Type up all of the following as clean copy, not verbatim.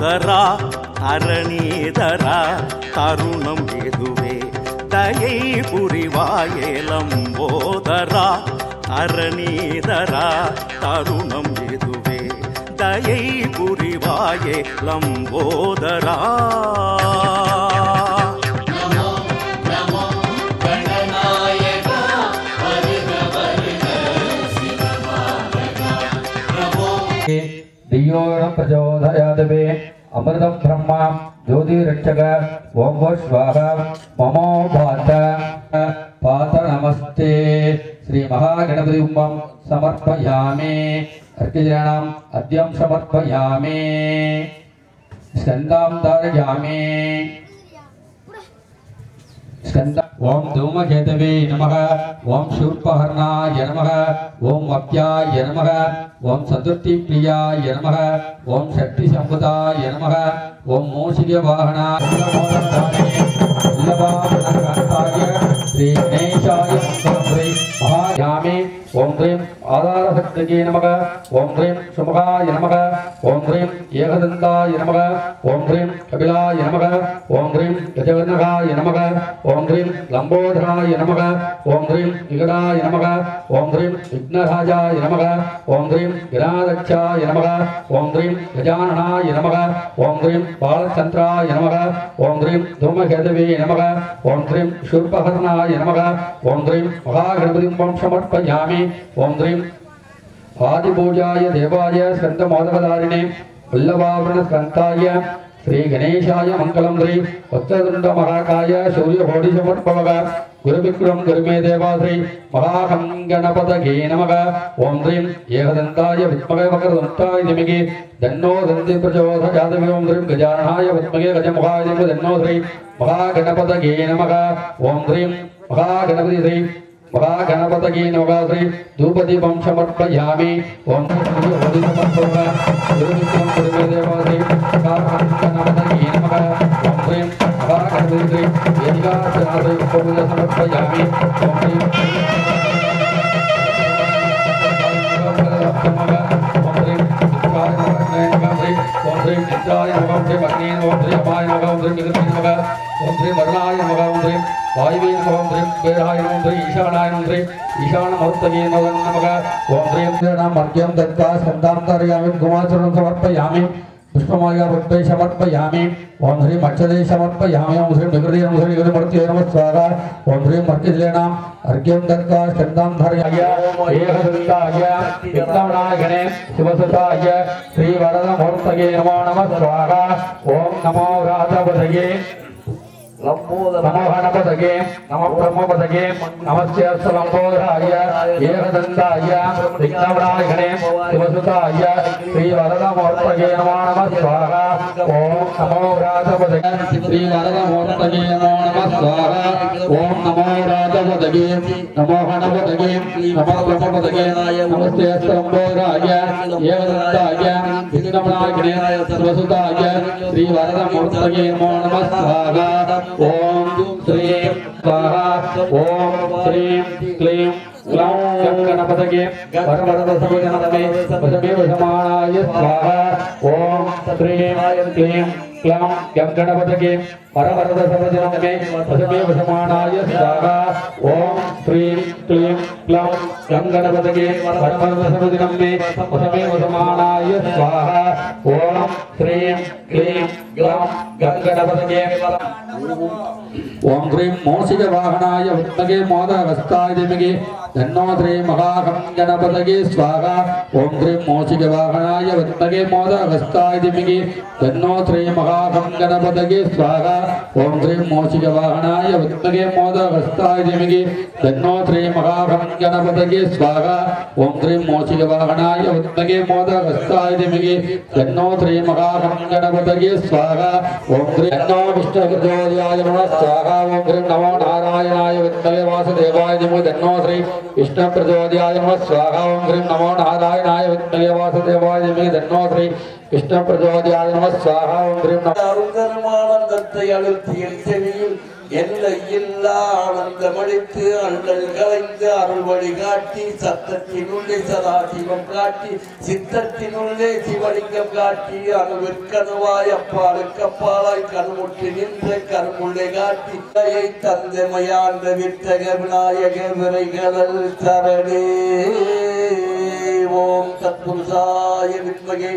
லம்போதரா அரணீதரா தருணம் இதுவே தயை புரிவாயே லம்போதரா அரணீதரா தருணம் இதுவே தயை புரிவாயே லம்போதரா. दियोणं प्रचोदयादवे अमृतं ब्रह्मा ज्योतिरक्षक ओम स्वाहा ममो भात पात नमस्ते श्री महागणपति समर्पयामि अर्घ्यजनानाम् अद्यं समर्पयामि स्कन्दां धारयामि ओम धूमकेतवे नमः ओम शूर्पहर्णाय नमः ओम अप्याय नमः ओम चतुर्थीप्रियाय नमः ओम शक्तिसंभुताय नमः ओम मूषिकवाहनाय श्री गणेशाय महायामि ओम ह्रीं आधारशक्तिये नमः ओम ह्रीं सुमुखाय नमः ओम ह्रीं एकदन्ताय नमः ओम ह्रीं कपिलाय नमः ओम ह्रीं गजगणकाय नमः ओम ह्रीं लंबोदराय नमः ओम ह्रीं विकटाय नमः ओम ह्रीं विघ्नराजाय नमः ओम ह्रीं गणाध्यक्षाय नमः ओम ह्रीं गजाननाय नमः ओम ह्रीं बालचन्द्राय नमः ओम ह्रीं धूमकेतवे नमः ओम ह्रीं शूर्पहर्णाय नमः ओम ह्रीं महागणपतिं समर्पयामि ओम ह्रीं आदिपूजाय देवाय स्कन्दमोदकधारिणे वल्लभावरणस्कन्धाय श्री गणेशाय मंगलम श्री वत्सदुंड महाकाय सूर्यकोटि समर्पवः गुरुविक्रम गुरुमे देवा श्री महागणपतये नमः ओम ह्रीं एकदन्ताय विद्महे वक्रतुण्डाय धीमहि तन्नो दन्ति प्रचोदयात् ओम ह्रीं गजाननाय विद्महे गजमुखाय धीमहि तन्नो श्री महागणपतये नमः ओम ह्रीं महागणपति श्री महागणपतये नमः श्री धूपदीपं समर्पयामि ओम सूर्यकोटि समर्पवः गुरुविक्रम गुरुमे देवा श्री महागणपतये नमः ओम ह्रीं महागणपति श्री वेदिकासनासि उपपूजा समर्पयामि ओम ह्रीं ओम ह्रीं नित्याय नमः ओम ह्रीं अग्ने नमः ओम ह्रीं अपाय नमः ओम ह्रीं निगते नमः ओम ह्रीं वरुणाय नमः ओम ह्रीं वायुवे नमः ओम ह्रीं कुबेराय नमः ओम ह्रीं ईशानाय नमः ओम ह्रीं ईशानमूर्तये नमः ओम ह्रीं अर्घ्यं दत्त्वा स्कन्धां धारयामि कुमाचरणं समर्पयामि पुष्पमाला पुष्पे समर्पयामि ओम ह्रीं अक्षते समर्पयामि ओम ह्रीं विकृति ओम ह्रीं विकृतिमूर्तये नमः स्वाहा ओम ह्रीं अर्घ्यजलेनाम् अर्घ्यं दत्त्वा स्कन्धां धारयामि एकदन्ताय विघ्नविनायकने शिवसुताय श्रीवरदमूर्तये नमो नमः स्वाहा ओम नमो राधपतये नमो गणपतये नमः ब्रह्मपतये नमस्ते लंबोदराय एकदन्ताय विघ्नविनायकने शिवसुताय श्रीवरदमूर्तये नमो नमः स्वाहा ओम नमो राधपतये श्रीवरदमूर्तये नमो नमः स्वाहा ओम नमो राधपतये नमो गणपतये नमः ब्रह्मपतये नमस्ते लंबोदराय एकदन्ताय विघ्नविनायकने शिवसुताय श्रीवरदमूर्तये नमो नमः स्वाहा ओम श्रीं स्वाहा ओम श्रीं क्लीं ग्लौं गणपतये परमरदसमजनमे वसमे वसमानाय स्वाहा ओम श्रीं क्लीं ग्लौं गणपतये परमरदसमजनमे वसमे वसमानाय स्वाहा ओम श्रीं क्लीं ग्लौं गणपतये परमरदसमजनमे वसमे वसमानाय स्वाहा ओम श्रीं क्लीं ग्लौं गणपतये ओम ह्रीं मूषिकवाहनाय विद्महे मोदहस्ताय धीमहि तन्नो श्री महागणपतये स्वाहा ओम ह्रीं मूषिकवाहनाय विद्महे मोदहस्ताय धीमहि तन्नो श्री महागणपतये स्वाहा ओम ह्रीं मूषिकवाहनाय विद्महे मोदहस्ताय धीमहि तन्नो श्री महागणपतये स्वाहा ओम ह्रीं मूषिकवाहनाय विद्महे मोदहस्ताय धीमहि तन्नो श्री महागणपतये स्वाहा ओम ह्रीं तन्नो विष्णुप्रचोदयात् नमः स्वाहा ओम ह्रीं नमो नारायणाय विद्महे वासुदेवाय धीमहि तन्नो श्री विष्णुप्रचोदयात् नमः स्वाहा ओम ह्रीं नमो नारायणाय विद्महे वासुदेवाय धीमहि तन्नो श्री विष्णुप्रचोदयात् नमः स्वाहा ओम ह्रीं எல்லையில்லா ஆனந்தமளித்து அண்டல் கலைந்து அருள் வழிகாட்டி சத்தத்தினுள்ளே சதாசிவம் காட்டி சித்தத்தினுள்ளே சிவலிங்கம் காட்டி அணுவிற்கணுவாய் அப்பாலுக்கு அப்பாலாய் கண்முற்றி நின்ற கருமுள்ளே காட்டி தந்தமையாண்ட வித்தக விநாயக விரைகடல் சரணே. ஓம் தத்புருஷாய வித்மகே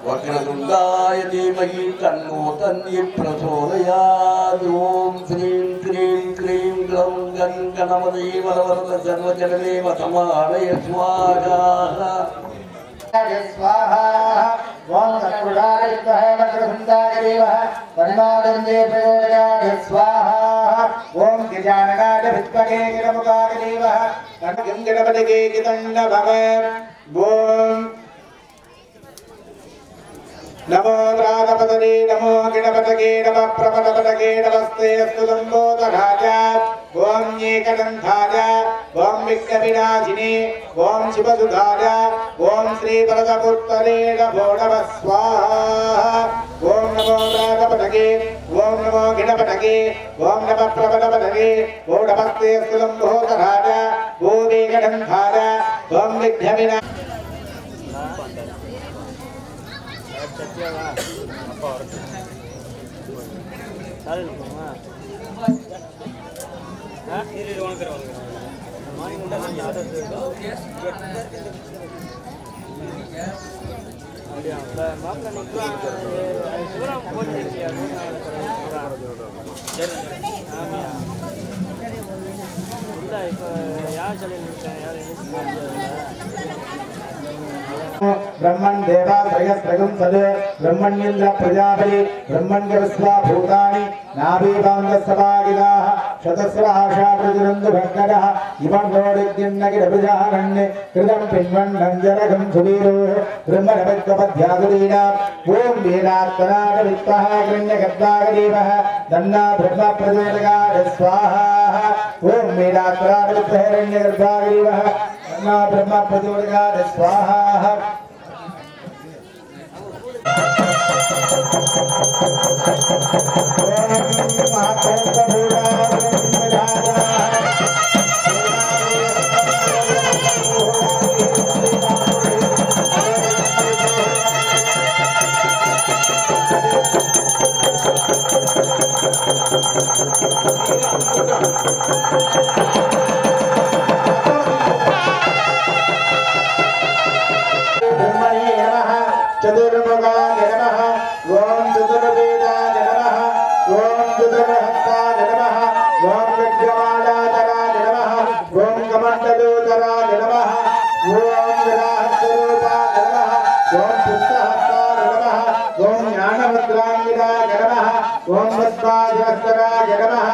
வக்ரதுண்டாய தீமகி தன்னோ தன்னிப் பிரசோதயாத். ஓம் ஸ்ரீம் க்ரீம் க்ரீம் க்ளௌம் கண் கணபதி வரவரத சர்வஜனமே வசமாலய ஸ்வாஹா स्वाहा ओम तत्पुरुषाय विद्महे वक्रतुण्डाय धीमहि तन्नो प्रचोदयात् स्वाहा ओम गजाननाय विद्महे गणमुखाय धीमहि तन्नो गणपतये गणपतये ओम नमो राधपतये नमो गणपतये नमः प्रपदपतये नमस्ते अस्तु लंबोदराय ओम एकदंताय ओम विघ्नविनाशिने ओम शिवसुधाय ओम श्री वरदपुत्तरे नमो नमः स्वाहा ओम नमो राधपतये ओम नमो गणपतये ओम नमः प्रपदपतये ओम नमस्ते अस्तु लंबोदराय ओम एकदंताय ओम विघ्नविनाशिने ब्रह्मण देवा त्रयस्त्रगं सद ब्रह्मण्येन्द्र प्रजापति ब्रह्मण्यवस्वा भूतानि नाभीबान्धसभागिदाः शतस्राशा प्रजुरन्तु भक्तरः इमं नोडिद्यन्नगिरभुजारण्ये कृतं पिन्वन्नं जरगं सुवीरो ब्रह्मणपद्मपद्यागुरीणाम् ॐ वीरात्मनाटवित्तः गृण्यगद्दागदेवः तन्ना ब्रह्म प्रचोदयात् स्वाहा ॐ वीरात्मनाटवित्तः तन्ना ब्रह्म प्रचोदयात् स्वाहा चतुर्मुखाय नमः ओम चतुर्वेदाय नमः ओम चतुर्हस्ताय नमः ओम यज्ञमालाधराय नमः ओम कमण्डलोदराय नमः ओम विराहस्वरूपाय नमः ओम पुष्पहस्ताय नमः ओम ज्ञानमुद्राङ्गिराय नमः ओम वस्वाजवस्त्राय नमः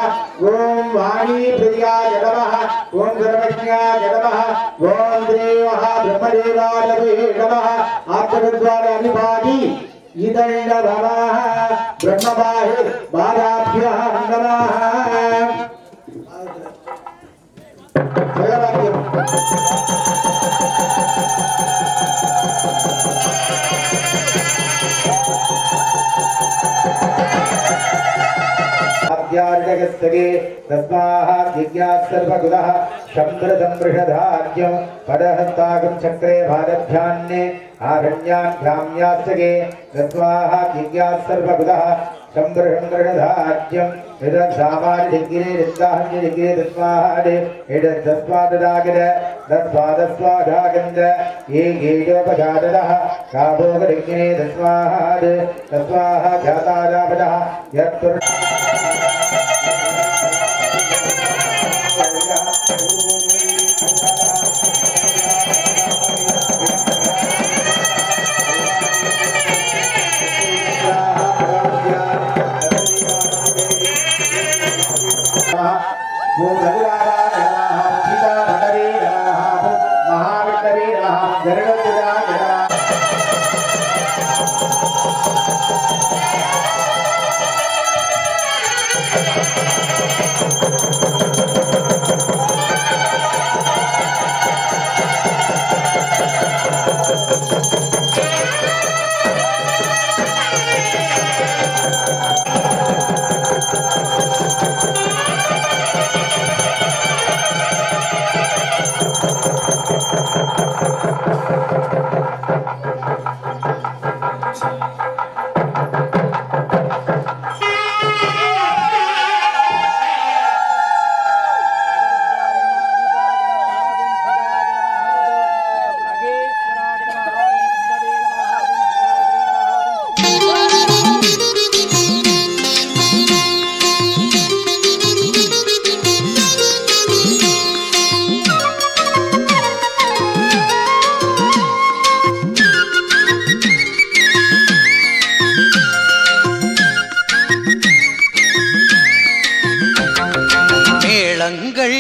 ओम वाणीप्रियाय नमः ओम सर्वज्ञाय नमः ओम देवः ब्रह्मदेवाय नमः आत्मविद्वार अनिपादी इदण्ड नमः ब्रह्मबाहि बालाभ्यः नमः अध्यात्मकस्तगे तस्माः जिज्ञासर्वगुदः शम्भृतमृषधार्यं पदहस्तागं चक्रे भारभ्यान्ने आरण्याभ्याम्यास्तगे तस्माः जिज्ञासर्वगुदः शम्भृतमृषधार्यं यदसामान्यदिग्गिरे रिक्ताहन्यदिग्गिरे तस्माः एतस्माददागिर तस्मादस्वादागन्द ये गेजोपजातः काभोगदिग्गिरे तस्माः जातादापदः यत्पुरुष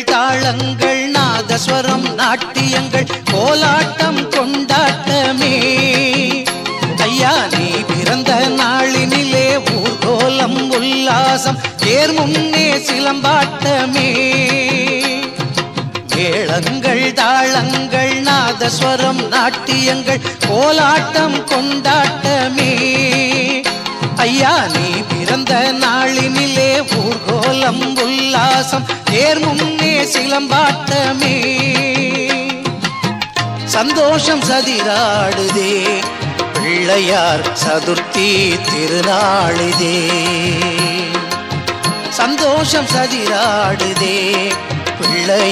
தாளங்கள் நாதஸ்வரம் நாட்டியங்கள் கோலாட்டம் கொண்டாட்டமே ஐயா நீ பிறந்த நாளினிலே ஊர்கோலம் உல்லாசம் தேர் முன்னே சிலம்பாட்டமே மேளங்கள் தாளங்கள் நாதஸ்வரம் நாட்டியங்கள் கோலாட்டம் கொண்டாட்டமே ஐயா நீ பிறந்த நாளினிலே ஊர்கோலம் உல்லாசம் தேர் முன்னே சிலம்பாட்டமே சந்தோஷம் சதிராடுதே பிள்ளையார் சதுர்த்தி திருநாளிதே சந்தோஷம் சதிராடுதே பிள்ளை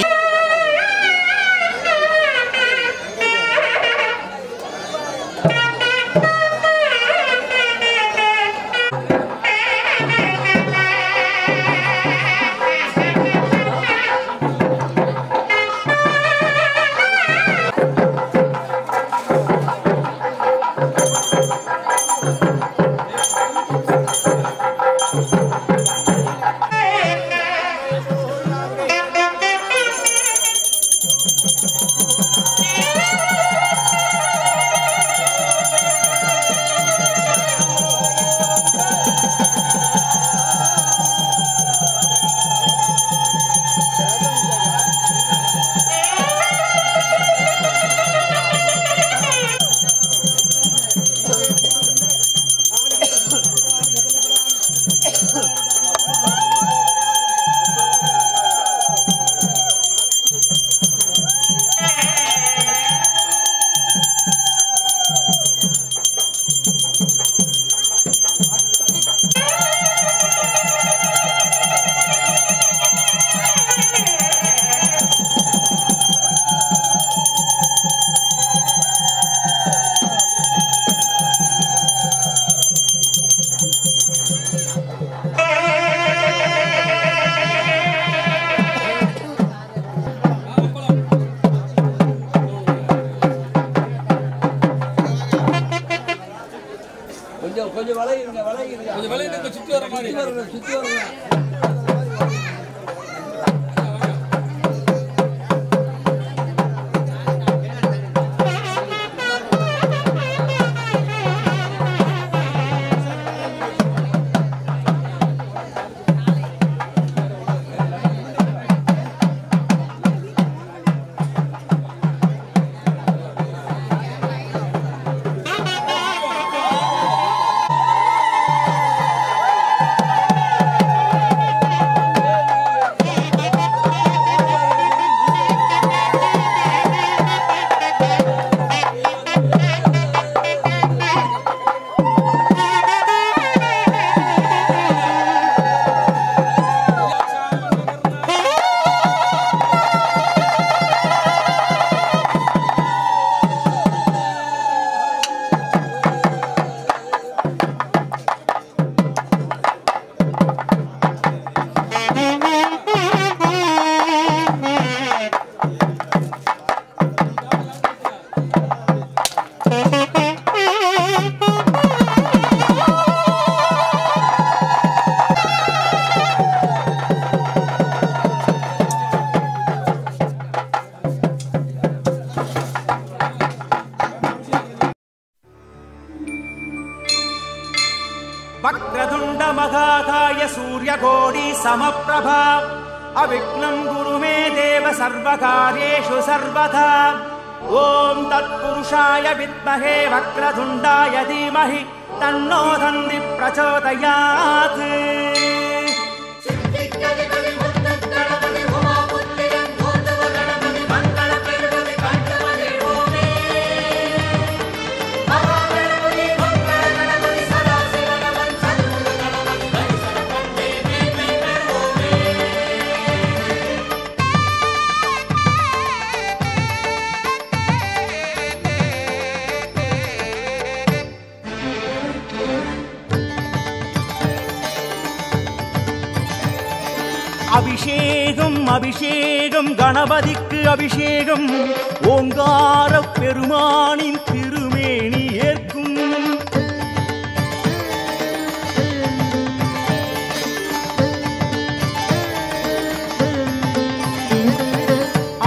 கொஞ்சம் வளையுங்க சுத்தி வர மாதிரி சுத்தி வரணும். वक्रतुण्ड महाकाय सूर्यकोटि समप्रभा अविघ्नं कुरु मे देव सर्वकार्येषु सर्वदा ॐ तत्पुरुषाय विद्महे वक्रतुण्डाय धीमहि तन्नो दन्ति प्रचोदयात् அபிஷேகம் கணபதிக்கு அபிஷேகம் ஓங்கார பெருமானின் திருமேனி ஏற்கும்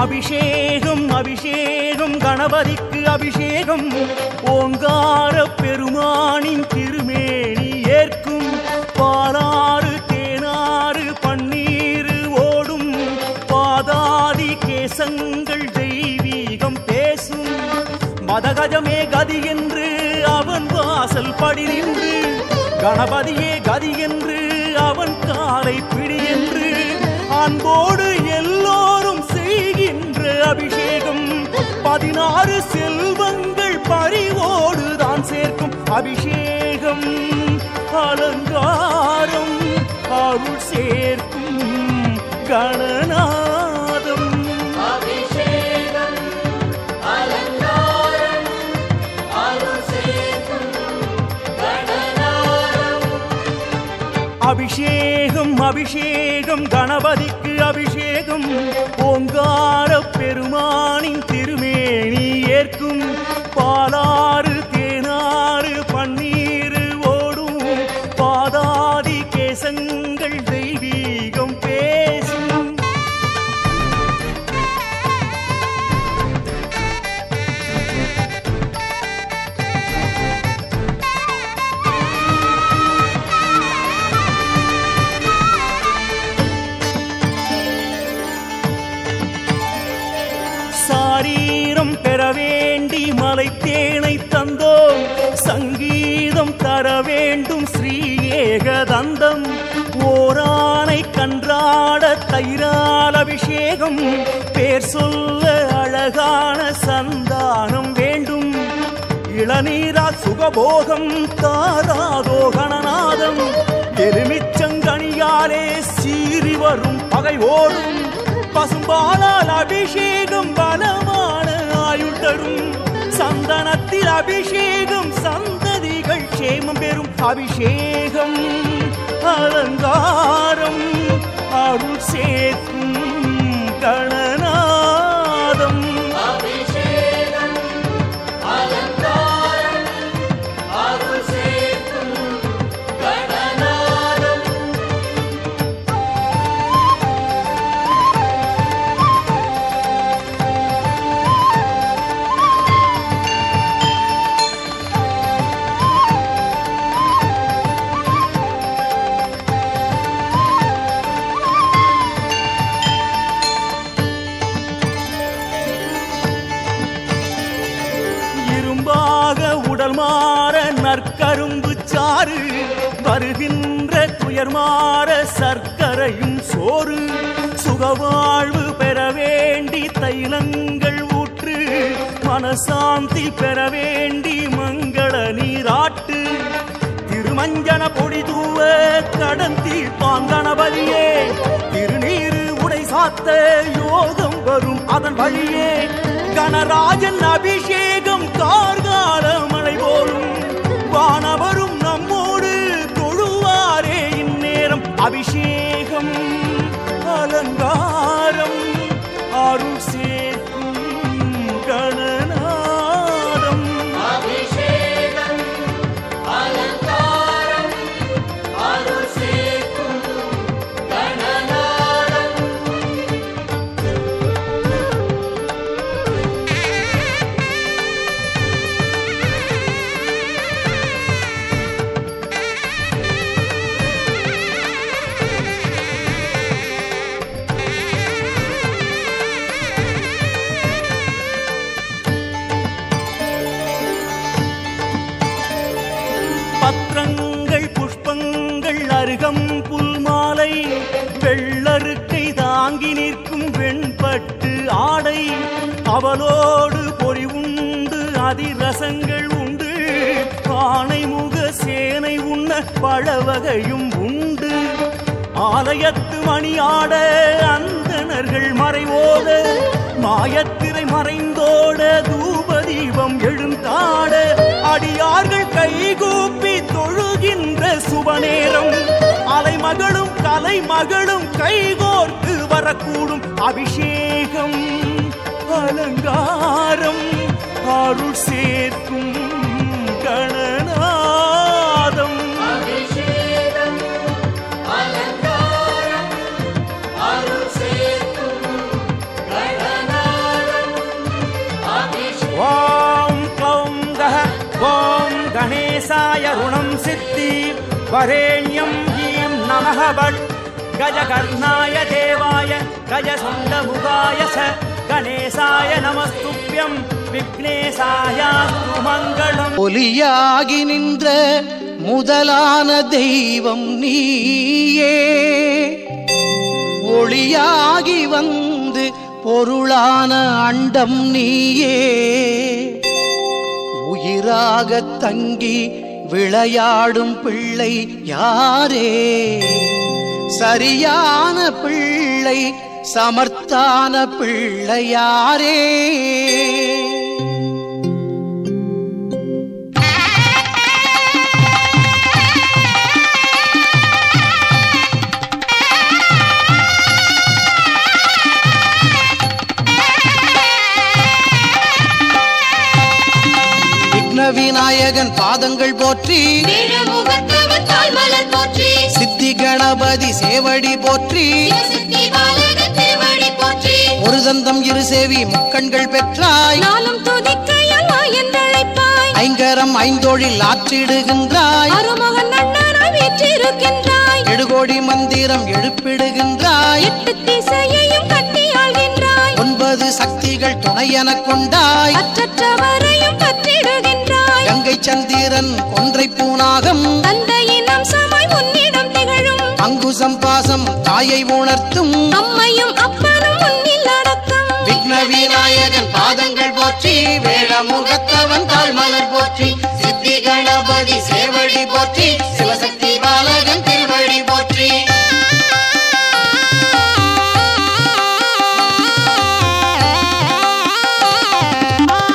அபிஷேகம் அபிஷேகம் கணபதிக்கு அபிஷேகம் ஓங்கார பெருமானின் திருமேனி ஏற்கும் பாலாறு தேனாறு பன்னீர் ஓடும் பாதாதி கேசங்கள் தெய்வீகம் பேசும் மதகஜமே கதி என்று அவன் வாசல் படி நின்று கணபதியே கதி என்று அவன் காலை பிடி என்று அன்போடு எல்லோரும் செய்கின்ற அபிஷேகம் 16 செல்வங்கள் பறிவோடு தான் சேர்க்கும் அபிஷேகம் அலங்காரம் அருள் சேர்க்கும் கணநாதம் அபிஷேகம் அலங்காரம் அருள் சேர்க்கும் கணநாதம் அபிஷேகம் அபிஷேகம் கணபதிக்கு அபிஷேகம் ஓங்கார பெருமானின் திருமேனி ஏற்கும் பாலாறு தேனாறு பன்னீர் ஓடும் பாதாதி கேசங்கள் தெய்வீகம் பேசும் சாரீரம் பெற வேண்டி மலை தேனை தந்தோம் சங்கீதம் தர வேண்டும் ஸ்ரீ ஏகதந்தம் ஓரானை கன்றாட தயிரால் அபிஷேகம் பேர் சொல்ல அழகான சந்தானம் வேண்டும் இளநீரா சுகபோகம் தாராதோ கணநாதம் எலுமிச்சங்கனியாலே சீறி வரும் பகை ஓடும் பசும்பாலால் அபிஷேகம் பலமான ஆயுள் தரும் சந்தனத்தில் அபிஷேகம் சந்ததிகள் க்ஷேமம் பெறும் அபிஷேகம் அலங்காரம் அருள் சேர்க்கும் கணநாதம் அபிஷேகம் அலங்காரம் அருள் சேர்க்கும் கணநாதம் இரும்பாக உடல் மாற நற்கரும்பு சாறு வருகின்ற துயர் மாற சர்க்கரையும் சோறு சுகவாழ்வு பெற வேண்டி தைலங்கள் ஊற்று மனசாந்தி பெற வேண்டி மங்கள நீராட்டு திருமஞ்சன பொடி தூவ கடன் தீர்ப்பான் கணபதியே திருநீரு உடை சாத்த யோகம் வரும் அதன் வழியே கணராஜன் அபிஷேகம் கார்கால மழை போலும் வானவரும் நம்மோடு தொழுவாரே இந்நேரம் அபிஷேகம் அலங்காரம் அருள் சேர்க்கும் கணநாதம் அபிஷேகம் அலங்காரம் அருள் சேர்க்கும் கணநாதம் பத்திரங்கள் புஷ்பங்கள் அருகம் புல் மாலை வெள்ளருக்கை தாங்கி நிற்கும் வெண்பட்டு ஆடை அவளோடு பொறி உண்டு அதிரசங்கள் உண்டு ஆனை முக சேனை உண்ண பழவகையும் உண்டு ஆலயத்து மணியாட அந்தணர்கள் மறைவோட மாயத்திரை மறைந்தோட தூப தீபம் எழுந்தாட அடியார்கள் கைகூப்பி தொழுகின்ற சுபநேரம் அலைமகளும் கலைமகளும் கைகோர்த்து வர வரக்கூடும் அபிஷேகம் அலங்காரம் அருள் சேர்க்கும் கணநாதம் அபிஷேகம் அலங்காரம் அருள் சேர்க்கும் கணநாதம் அபிஷேகம் ஓம் க்ளௌம் கஹ ஓம் கணேசாய ருணம் சித்தி வரேண்யம் ஹீம் நமஹ பட் கஜகர்ணாய தேவாய கஜசுண்டமுகாய ச கணேசாய நமஸ்துப்யம் விக்னேசாயாஸ்து மங்களம். ஒலியாகி நின்ற முதலான தெய்வம் நீயே, ஒளியாகி வந்து பொருளான அண்டம் நீயே, உயிராக தங்கி விளையாடும் பிள்ளை யாரே, சரியான பிள்ளை சமர்த்தான பிள்ளையாரே. விநாயகன் பாதங்கள் போற்றி, சித்தி கணபதி சேவடி போற்றி, ஒரு தந்தம் இரு சேவி முக்கண்கள் பெற்றாய், நாளும் துதிக்கையால் மாயந்தழைப்பாய், ஐங்கரம் ஐந்தொழில் ஆற்றிடுகின்றாய், அருமுகன் அண்ணனாய் வீற்றிருக்கின்றாய், எழுகோடி மந்திரம் எழுப்பிடுகின்றாய், எட்டு திசையையும் கட்டி ஆள்கின்றாய், 9 சக்திகள் துணையென கொண்டாய், அற்றவரையும் பற்றிடுகின்றாய், கங்கை சந்திரன் கொன்றை பூனாகம், தந்தையின் அம்சமாய் உன்னிடம் திகழும், அங்குசம் பாசம் தாயை உணர்த்தும், அம்மையும் அப்பனும் உன்னில் அடக்கம், விக்ன விநாயகன் பாதங்கள் போற்றி, வேடமுகத்தவன் தாழ்மலர் போற்றி, சித்தி கணபதி சேவடி போற்றி, சிவசக்தி பாலகன் திருவடி போற்றி.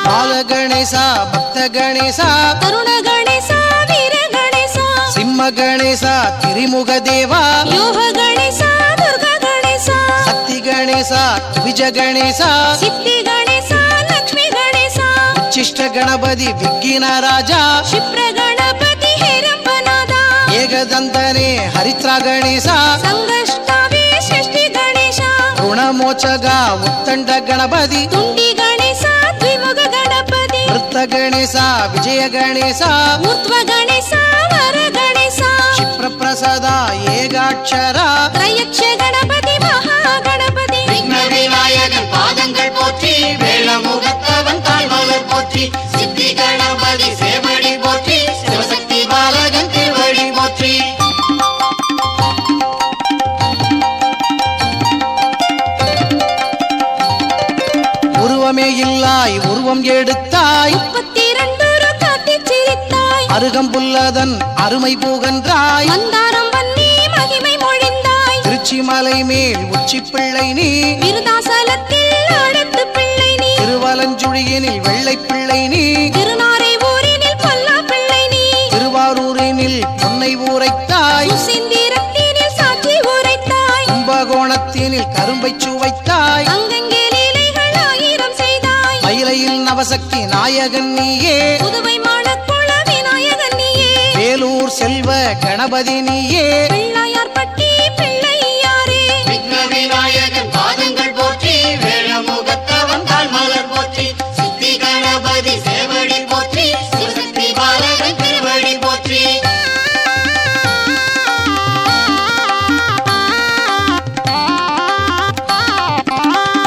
பால கணேசா பக்த கணேசா தருண கணேசா வீர கணேசா, சிம்ம கணேசா திரிமுக தேவா, யோக கணேசா துர்கா கணேசா, சக்தி கணேசா விஜ கணேசா, சித்தி கணேசா லக்ஷ்மி கணேசா, உச்சிஷ்ட கணபதி விக்கின ராஜா, க்ஷிப்ர கணபதி ஹேரம்பநாதா, ஏகதந்தனே ஹரித்ரா கணேசா, சங்கஷ்டாவே ஷஷ்டி கணேசா, ருணமோச்சக உத்தண்ட கணபதி, துண்டி கணேசா த்விமுக கணபதி, விருத்த கணேசா விஜய கணேசா, ஊர்த்வ கணேசா வர கணேசா, க்ஷிப்ர பிரசதா ஏகாட்சரா, த்ரையக்ஷ கணபதி மகா கணபதி, விக்ன விநாயகன் பாதங்கள் போற்றி, வேளமுகத்தவன் தாழ்மலர் போற்றி, சித்தி கணபதி சேவடி போற்றி, சிவசக்தி பாலகன் திருவடி போற்றி. உருவமே இல்லாய் உருவம் எடுத்தாய், 32 காட்டிச் சிரித்தாய், அருகம்புல்லதன் அருமை புகன்றாய், மந்தாரம் வன்னி மகிமை மொழிந்தாய், திருச்சி மலை மேல் உச்சி பிள்ளை நீ, விருதாசலத்தில் ஆடத்து பிள்ளை நீ, திருவலஞ்சுழியினில் வெள்ளை பிள்ளை நீ, திருநாரை ஊரினில் பல்லா பிள்ளை நீ, திருவாரூரினில் பொன்னை ஊரைத்தாய், சுசீந்திரத்தினில் சாட்சி உரைத்தாய், கும்பகோணத்தினில் கரும்பை சுவைத்தாய், அங்கங்கே லீலைகள் 1000 செய்தாய், மயிலையில் நவசக்தி நாயகன் நீயே, புதுவை மாடக்குள விநாயகன் நீயே, வேலூர் செல்வ கணபதி நீயே, பிள்ளையார்பட்டி பிள்ளையாரே, விக்ன விநாயகன் பாதங்கள் போற்றி, வேளமுகத்தவன் தாழ்மலர் போற்றி, சித்தி கணபதி சேவடி போற்றி, சிவசக்தி பாலகன் திருவடி போற்றி.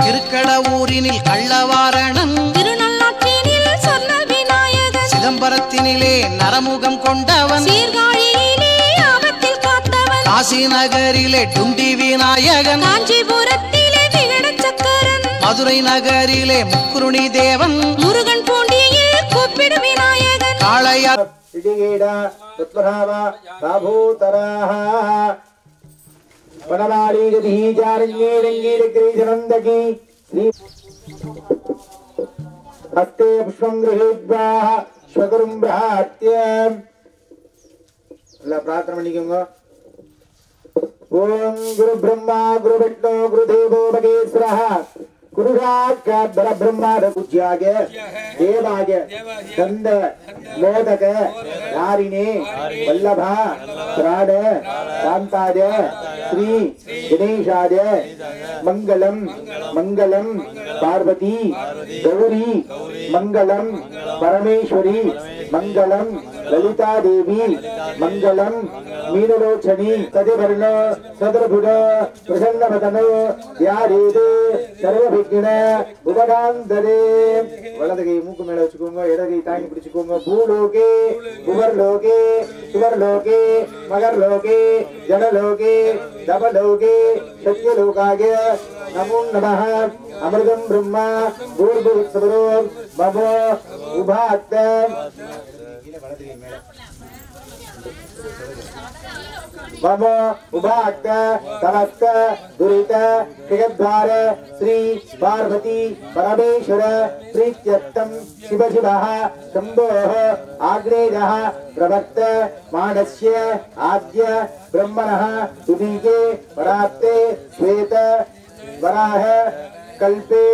திருக்கடவூரினில் கள்ளவாரணன், திருநள்ளாற்றினில் சொர்ண விநாயகன், சிதம்பரத்தினிலே நரமுகம் கொண்டவன், சீர்காழியிலே ஆபத்தில் காத்தவன், காசி நகரிலே டுண்டி விநாயகன், காஞ்சிபுரத்திலே விகட சக்கரன், மதுரை நகரிலே முக்குருணி தேவன், முருகன் பூண்டியில் கூப்பிடு விநாயகன், காளையா இடிகீடா உத்பராவ சாபூதராஹ வனமாளீகதி ஜாரண்யேரங்கீரக்ரீஜனந்தகி ஸ்ரீ ஹஸ்தே புஷ்பம் கிரஹீத்வாஹ ஸ்வகுரும் பிராத்யம் எல்லாம் பிரார்த்தனை பண்ணிக்கோங்க. ओम गुरु ब्रह्मा गुरु विष्णु गुरुदेवो महेश्वरः गुरु साक्षात् परब्रह्म पूज्याय देवाय स्कंद मोदक धारिणे वल्लभ प्राण शांताय श्री गणेशाय मंगलम मंगलम पार्वती गौरी मंगलम परमेश्वरी मंगलम ललिता देवी मंगलम मीनलोचनी तदिवर्ण सदरभुज प्रसन्नवदन ध्यायेत् सर्वविघ्न उपशान्तये वलது கை மூக்கு மேல வச்சுக்கோங்க இடது கை தாங்கி பிடிச்சுக்கோங்க பூலோகே புவர்லோகே சுவர்லோகே மகர்லோகே ஜனலோகே தவலோகே சத்யலோகாய நமோ நமः அமிர்தம் பிரம்மா பூர்வோத்சவரோ மம உபாத்தம் मम उभाक्त समस्त दुरित जगद्वार श्री पार्वती परमेश्वर प्रीत्यर्थं शिव शिवः शम्भोः आग्नेयः प्रवर्त मानस्य आद्य ब्रह्मणः सुदीये परात्ते श्वेत वराह कल्पे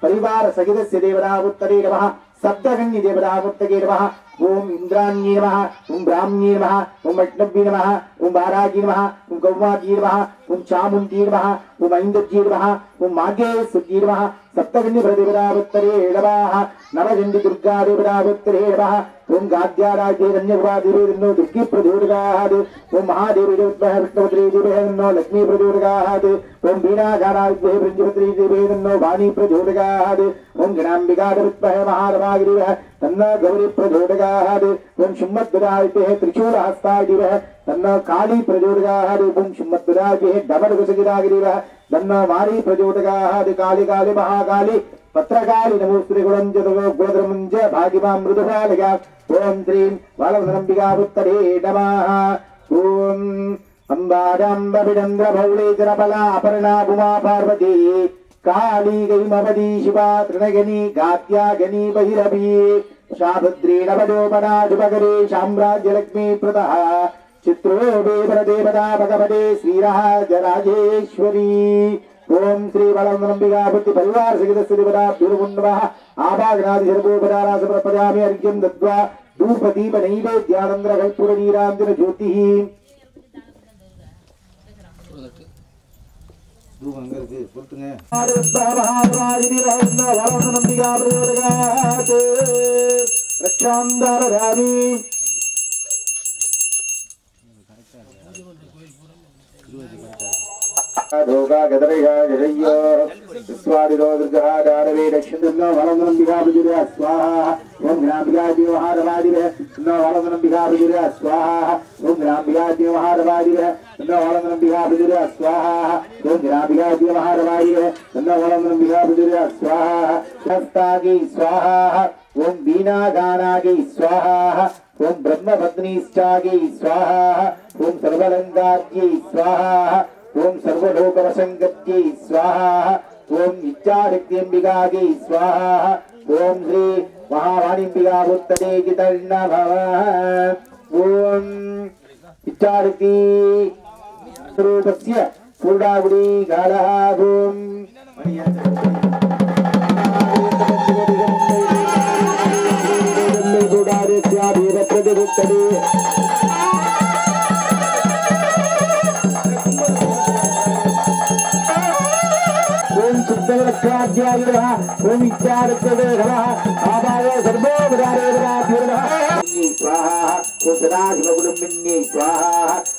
परिवार सहितस्य देवतावुत्तरे नमः सप्तगण्य देवतावुत्तरे नमः ओम इंद्राण्ये नमः ओम ब्राह्मणे नमः ओम वैष्णव्ये नमः ओम वारागी नमः ओम गौवागी नमः ओम चामुण्डी नमः ओम ऐन्द्रज्ये नमः ओम माघेश्वर्ये नमः सप्तगण्य देवतावुत्तरे नमः नवचण्डी दुर्गा देवतावुत्तरे नमः ओम गाद्याराज्ये रण्यगुहादेवी दुर्गी प्रचोदयात् ओम महादेवी देवतः विष्णुपत्नी देवी लक्ष्मी प्रचोदयात् ओम वीणागाराज्ये वृंजपत्री देवी वाणी प्रचोदयात् ओम गणाम्बिका देवतः महारमागिरिवः तन्न गौरी प्रचोदयात् ओम शुम्मद्वराज्ये त्रिशूलहस्तागिरिवः तन्न काली प्रचोदयात् ओम शुम्मद्वराज्ये डबलकुशगिरागिरिवः तन्न मारी प्रचोदयात् काली काली महाकाली पत्रकाली नमोस्त्री गुणंज भागिमा मृदुपालया ओम श्रीं बालवदनंबिकावुत्तरे नमः ओम अम्बाडम्बविडन्द्र भौले जनबला अपर्णा उमा पार्वती काली गैमवदी शिवा तृणगनी गात्यागनी बहिरवी शाभद्री नवजोपना शुभकरे साम्राज्यलक्ष्मी प्रतः चित्रो देवदेवता भगवते श्रीराजराजेश्वरी ओम श्री बालवदनंबिकावुत्ति परिवार सहित देवताभ्यो नमः आभागनादि सर्वोपचाराः समर्पयामि अर्घ्यं दत्त्वा धूपदीप नैवेद्यानंतर कर्पूर नीराञ्जन ज्योतिः धूपं करके பொறுத்துங்க रक्षांदाररामी धोगा गदरया जययो स्वादिरो दुर्गा दारवे दक्षिणदुर्गा वलंदनंबिका प्रजुर्या स्वाहा ओम ग्राम्बिका देवहारवादिवे न वलंदनंबिका प्रजुर्या स्वाहा ओम ग्राम्बिका देवहारवादिवे न वलंदनंबिका प्रजुर्या स्वाहा ओम ग्राम्बिका देवहारवादिवे न वलंदनंबिका प्रजुर्या स्वाहा शस्तागी स्वाहा ओम बीना गानागी स्वाहा ओम ब्रह्मपत्नीश्चागी स्वाहा ओम सर्वलंगागी स्वाहा ओम सर्वलोकवशंगत्यै स्वाहा ओम इच्छाशक्त्यंबिकायै स्वाहा ओम श्री महावाणींबिकावुत्तरे नमः ओम इच्छाशक्ति स्वरूपस्य पूर्णावुडी गालः ओम ओम इच्छारक्षते नमः आभाय सर्वोपचारेभ्यो नमः स्वाहा ओम सदाशिवकुटुम्बिन्यै स्वाहा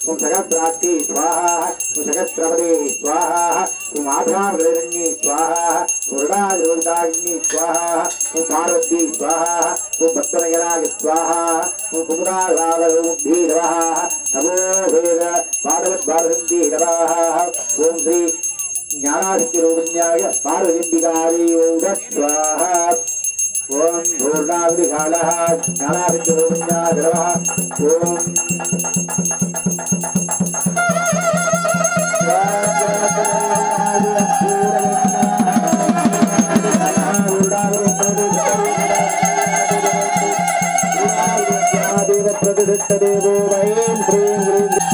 ओम सहस्राक्षी स्वाहा ओम सहस्रपदे स्वाहा ओम आधारण्ये स्वाहा पूर्णाजोताग्नि स्वाहा ओम पार्वती स्वाहा ओम भक्तनगराग स्वाहा ओम कुमुदारागमुद्धि नमः नमो वेद पार्वती नमः ओम श्री ज्ञानादित्यरूपिण्याय पार्वतीम्बिकायै स्वाहा ओम पूर्णावधिकालः ज्ञानादित्यरूपिण्याय नमः ओम प्रतिष्ठदेवो वयं श्रीं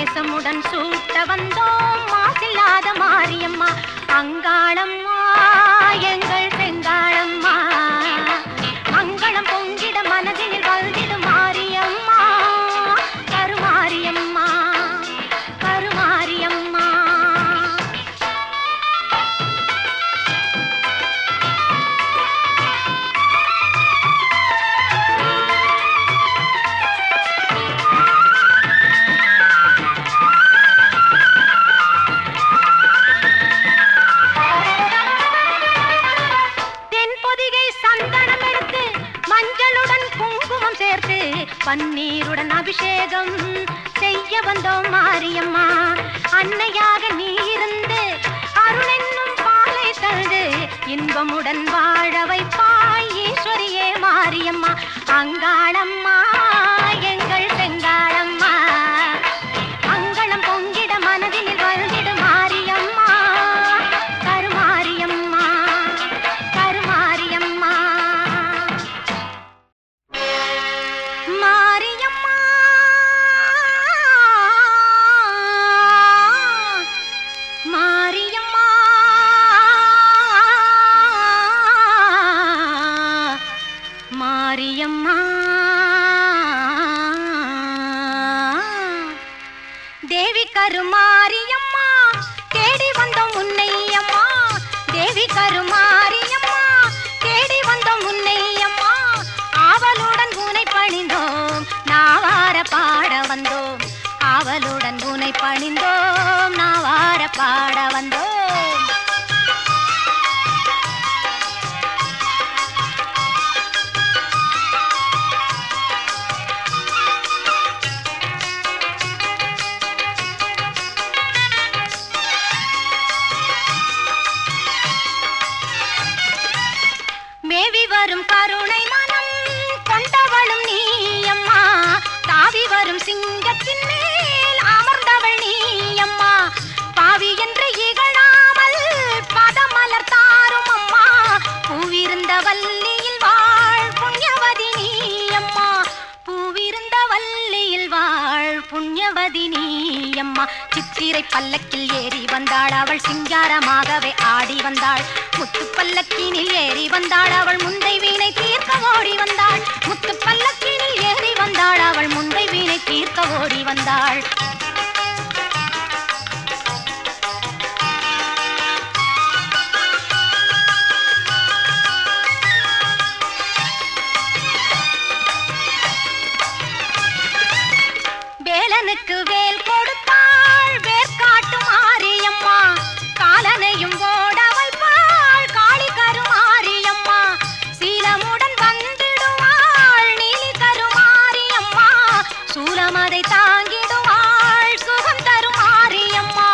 நேசமுடன் சூட்ட வந்தோம் மாசில்லாத மாரியம்மா அங்காளம்மா எங்கள் செங்காளம்மா மங்களம் பொங்கிட மனதில் வாழ்ந்திடும் மாரியம்மா கருமாரியம்மா கருமாரியம்மா பன்னீருடன் அபிஷேகம் செய்ய வந்தோம் மாரியம்மா அன்னையாக நீ இருந்து அருளென்னும் பாலை தந்து இன்பமுடன் வாழ வைப்பாய் ஈஸ்வரியே மாரியம்மா அங்காளம்மா எங்கள் செங்காளம்மா அங்களம் பொங்கிட மனதில் வாழ்ந்திடும் மாரியம்மா கருமாரியம்மா கருமாரியம்மா மாரியம்மா தேவி கருமாரியம்மா தேடி வந்தோம் உன்னையம்மா தேவி கருமாரியம்மா தேடி வந்தோம் உன்னையம்மா ஆவலுடன் உனை பணிந்தோம் நாவார பாட வந்தோம் ஆவலுடன் உனை பணிந்தோம் நாவார பாட வந்தோம் வரும் கருணை மனம் கொண்டவளும் நீயம்மா தாவி வரும் சிங்கத்தின் மேல் அமர்ந்தவள் நீயம்மா பாவி என்று இகழாமல் பதமலர் தாரும் அம்மா பூவிருந்த வல்லியில் வாழ் புண்ணியவதி நீயம்மா பூவிருந்த வல்லியில் வாழ் புண்ணியவதி நீயம்மா சித்திரை பல்லக்கில் ஏறி வந்தாள் அவள் சிங்காரமாகவே ஆடி வந்தாள் முத்து பல்லக்கினில் ஏறி வந்தாள் அவள் முந்தை வீணை தீர்க்க ஓடி வந்தாள் முத்து பல்லக்கினில் ஏறி வந்தாள் அவள் முந்தை வீணை தீர்க்க ஓடி வந்தாள் வேலனுக்கு வேல் கொடுத்தாள் வேர்காட்டு மாரியம்மா காலனையும் ஓட வைப்பாள் காளி கருமாரியம்மா சீலமுடன் வந்திடுவாள் நீலி கருமாரியம்மா சூலமதை தாங்கிடுவாள் சுகம் தருமாரியம்மா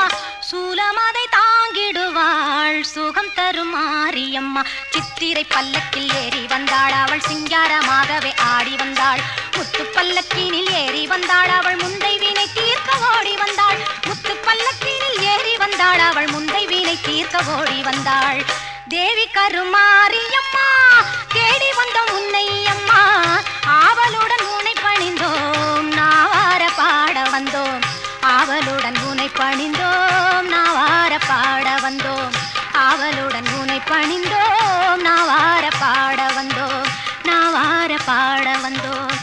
சூலமதை தாங்கிடுவாள் சுகம் தருமாரியம்மா சித்திரை பல்லக்கில் ஏறி வந்தாள் அவள் சிங்காரமாகவே ஆடி வந்தாள் முத்து பல்லக்கினில் ஏறி வந்தாள் அவள் முந்தை வீணை தீர்க்க ஓடி வந்தாள் முத்து பல்லக்கினில் ஏறி வந்தாள் அவள் முந்தை வீணை தீர்க்க ஓடி வந்தாள் தேவி கருமாரியம்மா தேடி வந்தோம் உன்னையம்மா ஆவலுடன் உன்னை பணிந்தோம் நாவார பாட வந்தோம் ஆவலுடன் உன்னை பணிந்தோம் நாவார பாட வந்தோம் ஆவலுடன் உன்னை பணிந்தோம் நாவார பாட வந்தோம் நாவார பாட வந்தோம்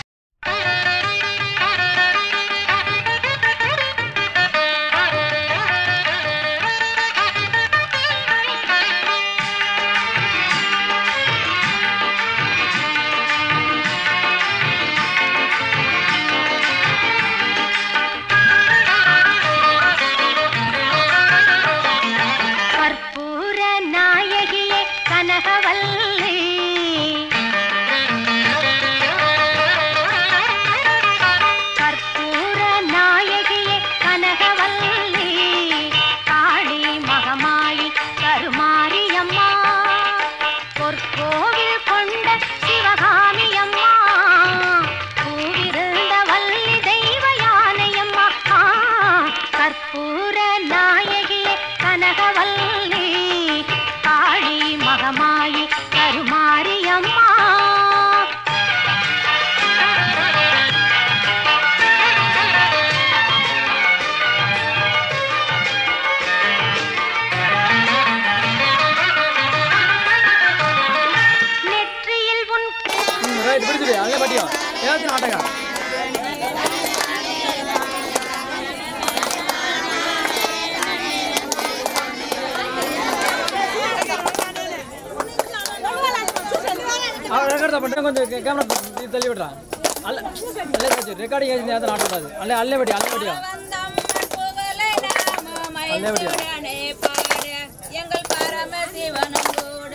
கற்பூர நாயகியே கனகவல்லி என்ன பண்ணுறேன் கொஞ்சம் கேமரா தள்ளி விட்றான் அல்ல ரெக்கார்டிங் ஏஜென்சி அதை நாட்டக்கூடாது அல்ல வெட்டியா அல்ல வெட்டியா எங்கள் பரமசிவனும் கூட